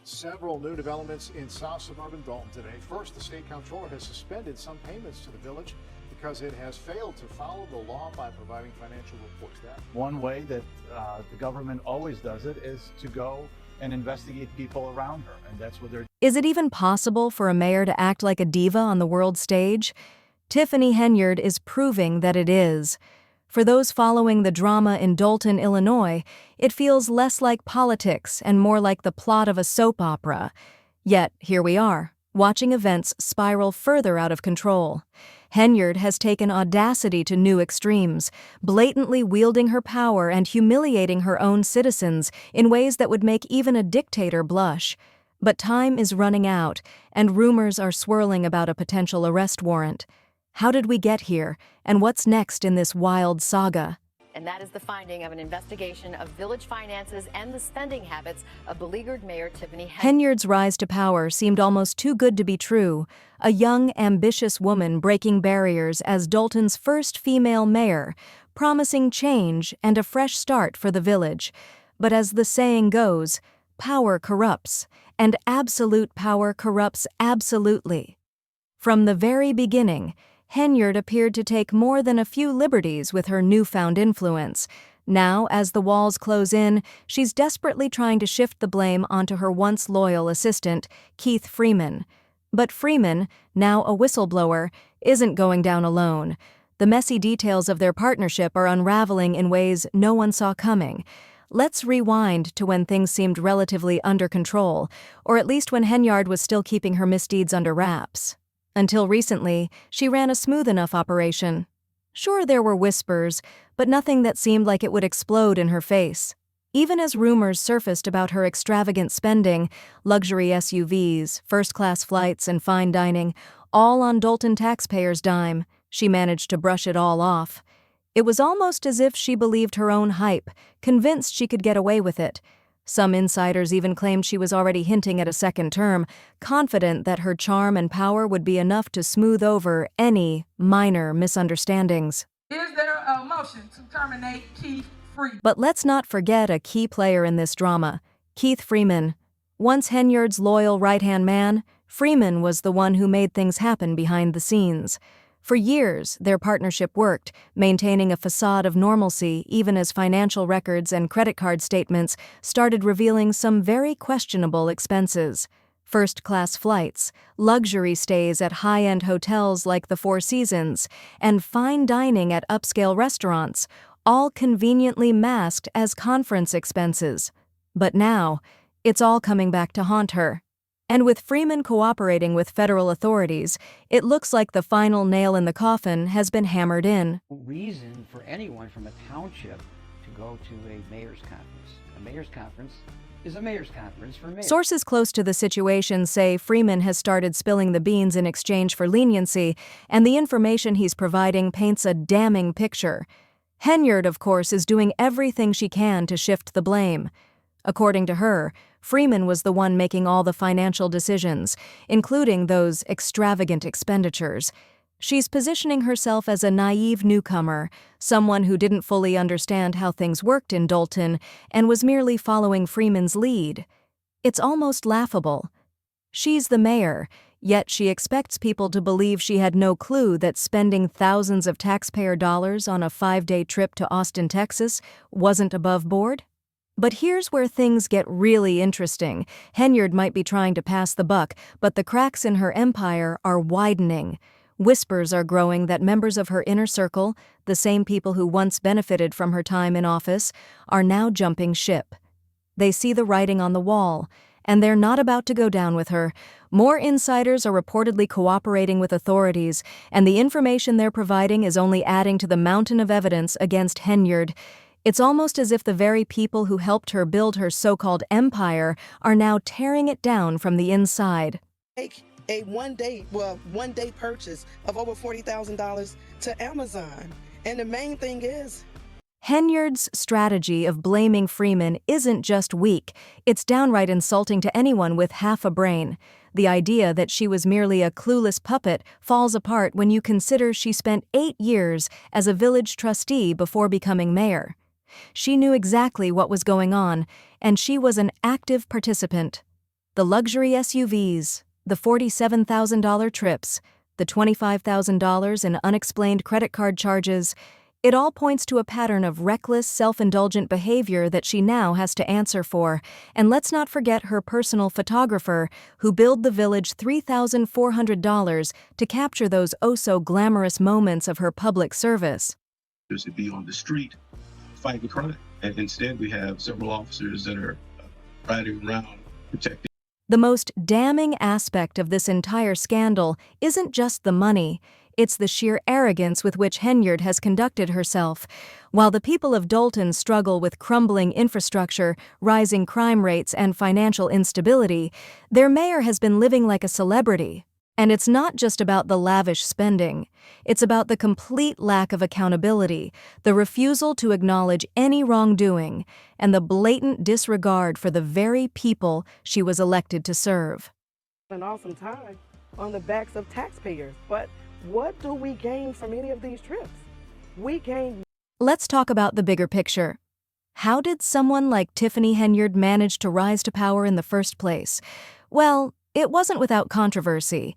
Several new developments in South suburban Dalton today. First, the state comptroller has suspended some payments to the village because it has failed to follow the law by providing financial reports. One way that the government always does it is to go and investigate people around her, and that's what they're. Is it even possible for a mayor to act like a diva on the world stage? Tiffany Henyard is proving that it is. For those following the drama in Dalton, Illinois, it feels less like politics and more like the plot of a soap opera. Yet, here we are, watching events spiral further out of control. Henyard has taken audacity to new extremes, blatantly wielding her power and humiliating her own citizens in ways that would make even a dictator blush. But time is running out, and rumors are swirling about a potential arrest warrant. How did we get here, and what's next in this wild saga? And that is the finding of an investigation of village finances and the spending habits of beleaguered Mayor Tiffany Henyard. Henyard's rise to power seemed almost too good to be true, a young, ambitious woman breaking barriers as Dalton's first female mayor, promising change and a fresh start for the village. But as the saying goes, power corrupts, and absolute power corrupts absolutely. From the very beginning, Henyard appeared to take more than a few liberties with her newfound influence. Now, as the walls close in, she's desperately trying to shift the blame onto her once loyal assistant, Keith Freeman. But Freeman, now a whistleblower, isn't going down alone. The messy details of their partnership are unraveling in ways no one saw coming. Let's rewind to when things seemed relatively under control, or at least when Henyard was still keeping her misdeeds under wraps. Until recently, she ran a smooth enough operation. Sure, there were whispers, but nothing that seemed like it would explode in her face. Even as rumors surfaced about her extravagant spending, luxury SUVs, first-class flights, and fine dining, all on Dalton taxpayers' dime, she managed to brush it all off. It was almost as if she believed her own hype, convinced she could get away with it. Some insiders even claimed she was already hinting at a second term, confident that her charm and power would be enough to smooth over any minor misunderstandings. Is there a motion to terminate Keith Freeman? But let's not forget a key player in this drama, Keith Freeman. Once Henyard's loyal right-hand man, Freeman was the one who made things happen behind the scenes. For years, their partnership worked, maintaining a facade of normalcy even as financial records and credit card statements started revealing some very questionable expenses. First-class flights, luxury stays at high-end hotels like the Four Seasons, and fine dining at upscale restaurants, all conveniently masked as conference expenses. But now, it's all coming back to haunt her. And with Freeman cooperating with federal authorities, it looks like the final nail in the coffin has been hammered in. Reason for anyone from a township to go to a mayor's conference. A mayor's conference is a mayor's conference for mayors. Sources close to the situation say Freeman has started spilling the beans in exchange for leniency, and the information he's providing paints a damning picture. Henyard, of course, is doing everything she can to shift the blame. According to her, Freeman was the one making all the financial decisions, including those extravagant expenditures. She's positioning herself as a naive newcomer, someone who didn't fully understand how things worked in Dalton and was merely following Freeman's lead. It's almost laughable. She's the mayor, yet she expects people to believe she had no clue that spending thousands of taxpayer dollars on a 5-day trip to Austin, Texas, wasn't above board? But here's where things get really interesting. Henyard might be trying to pass the buck, but the cracks in her empire are widening. Whispers are growing that members of her inner circle, the same people who once benefited from her time in office, are now jumping ship. They see the writing on the wall, and they're not about to go down with her. More insiders are reportedly cooperating with authorities, and the information they're providing is only adding to the mountain of evidence against Henyard. It's almost as if the very people who helped her build her so-called empire are now tearing it down from the inside. Take a one-day purchase of over $40,000 to Amazon. And the main thing is, Henyard's strategy of blaming Freeman isn't just weak, it's downright insulting to anyone with half a brain. The idea that she was merely a clueless puppet falls apart when you consider she spent 8 years as a village trustee before becoming mayor. She knew exactly what was going on, and she was an active participant. The luxury SUVs, the $47,000 trips, the $25,000 in unexplained credit card charges, it all points to a pattern of reckless, self-indulgent behavior that she now has to answer for. And let's not forget her personal photographer, who billed the village $3,400 to capture those oh-so-glamorous moments of her public service. To be on the street fighting crime, and instead we have several officers that are riding around protecting. The most damning aspect of this entire scandal isn't just the money. It's the sheer arrogance with which Henyard has conducted herself. While the people of Dolton struggle with crumbling infrastructure, rising crime rates, and financial instability, their mayor has been living like a celebrity. And it's not just about the lavish spending. It's about the complete lack of accountability, the refusal to acknowledge any wrongdoing, and the blatant disregard for the very people she was elected to serve. An awesome time on the backs of taxpayers, but what do we gain from any of these trips? We gain. Let's talk about the bigger picture. How did someone like Tiffany Henyard manage to rise to power in the first place? Well, it wasn't without controversy.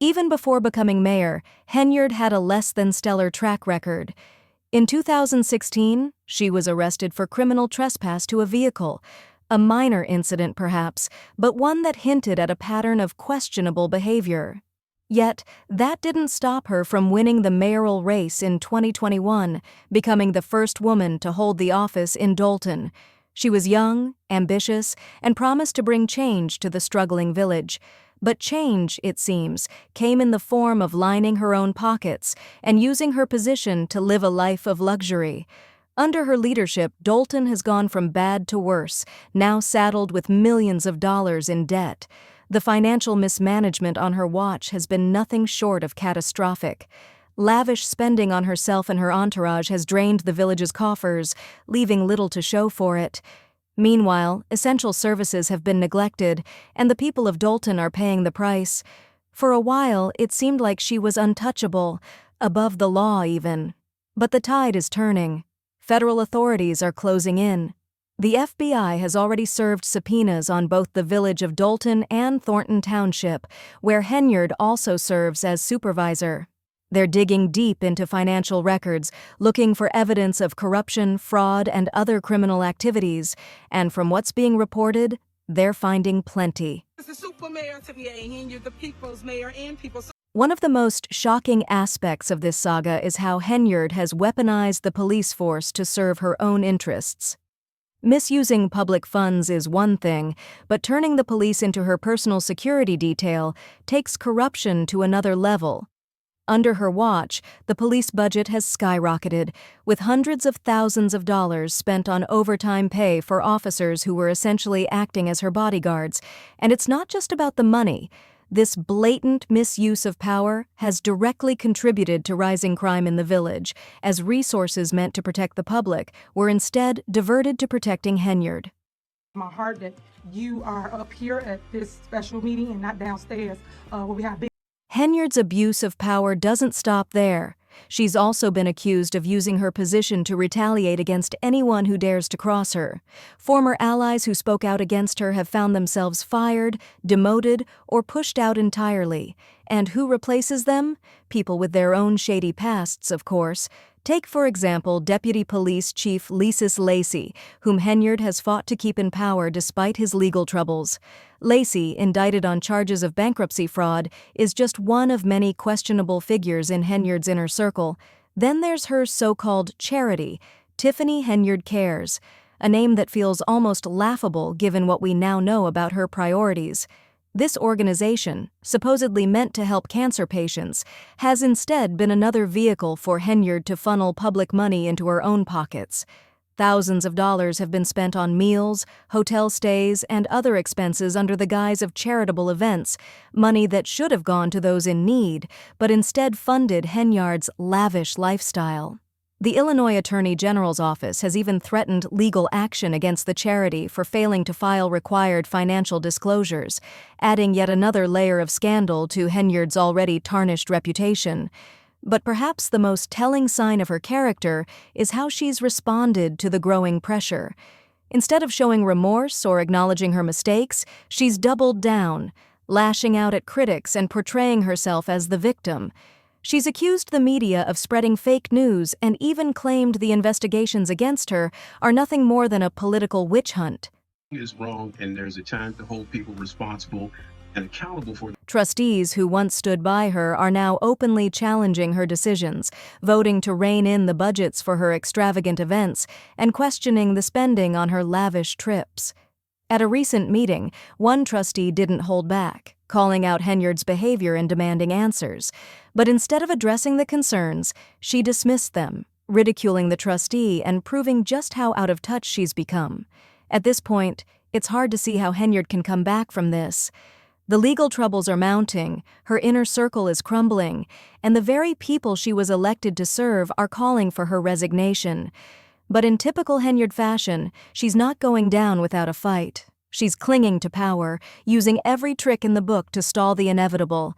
Even before becoming mayor, Henyard had a less-than-stellar track record. In 2016, she was arrested for criminal trespass to a vehicle. A minor incident, perhaps, but one that hinted at a pattern of questionable behavior. Yet, that didn't stop her from winning the mayoral race in 2021, becoming the first woman to hold the office in Dolton. She was young, ambitious, and promised to bring change to the struggling village. But change, it seems, came in the form of lining her own pockets and using her position to live a life of luxury. Under her leadership, Dolton has gone from bad to worse, now saddled with millions of dollars in debt. The financial mismanagement on her watch has been nothing short of catastrophic. Lavish spending on herself and her entourage has drained the village's coffers, leaving little to show for it. Meanwhile, essential services have been neglected, and the people of Dolton are paying the price. For a while, it seemed like she was untouchable, above the law even. But the tide is turning. Federal authorities are closing in. The FBI has already served subpoenas on both the village of Dolton and Thornton Township, where Henyard also serves as supervisor. They're digging deep into financial records, looking for evidence of corruption, fraud, and other criminal activities, and from what's being reported, they're finding plenty. This is Super Mayor Tiffany Henyard, the people's mayor and people's. One of the most shocking aspects of this saga is how Henyard has weaponized the police force to serve her own interests. Misusing public funds is one thing, but turning the police into her personal security detail takes corruption to another level. Under her watch, the police budget has skyrocketed, with hundreds of thousands of dollars spent on overtime pay for officers who were essentially acting as her bodyguards. And it's not just about the money. This blatant misuse of power has directly contributed to rising crime in the village, as resources meant to protect the public were instead diverted to protecting Henyard. My heart that you are up here at this special meeting and not downstairs where we have big. Henyard's abuse of power doesn't stop there. She's also been accused of using her position to retaliate against anyone who dares to cross her. Former allies who spoke out against her have found themselves fired, demoted, or pushed out entirely. And who replaces them? People with their own shady pasts, of course. Take, for example, Deputy Police Chief Leasis Lacey, whom Henyard has fought to keep in power despite his legal troubles. Lacey, indicted on charges of bankruptcy fraud, is just one of many questionable figures in Henyard's inner circle. Then there's her so-called charity, Tiffany Henyard Cares, a name that feels almost laughable given what we now know about her priorities. This organization, supposedly meant to help cancer patients, has instead been another vehicle for Henyard to funnel public money into her own pockets. Thousands of dollars have been spent on meals, hotel stays, and other expenses under the guise of charitable events, money that should have gone to those in need, but instead funded Henyard's lavish lifestyle. The Illinois Attorney General's office has even threatened legal action against the charity for failing to file required financial disclosures, adding yet another layer of scandal to Henyard's already tarnished reputation. But perhaps the most telling sign of her character is how she's responded to the growing pressure. Instead of showing remorse or acknowledging her mistakes, she's doubled down, lashing out at critics and portraying herself as the victim. She's accused the media of spreading fake news and even claimed the investigations against her are nothing more than a political witch hunt. Is wrong, and there's a time to hold people responsible and accountable for. Trustees who once stood by her are now openly challenging her decisions, voting to rein in the budgets for her extravagant events and questioning the spending on her lavish trips. At a recent meeting, one trustee didn't hold back, calling out Henyard's behavior and demanding answers. But instead of addressing the concerns, she dismissed them, ridiculing the trustee and proving just how out of touch she's become. At this point, it's hard to see how Henyard can come back from this. The legal troubles are mounting, her inner circle is crumbling, and the very people she was elected to serve are calling for her resignation. But in typical Henyard fashion, she's not going down without a fight. She's clinging to power, using every trick in the book to stall the inevitable.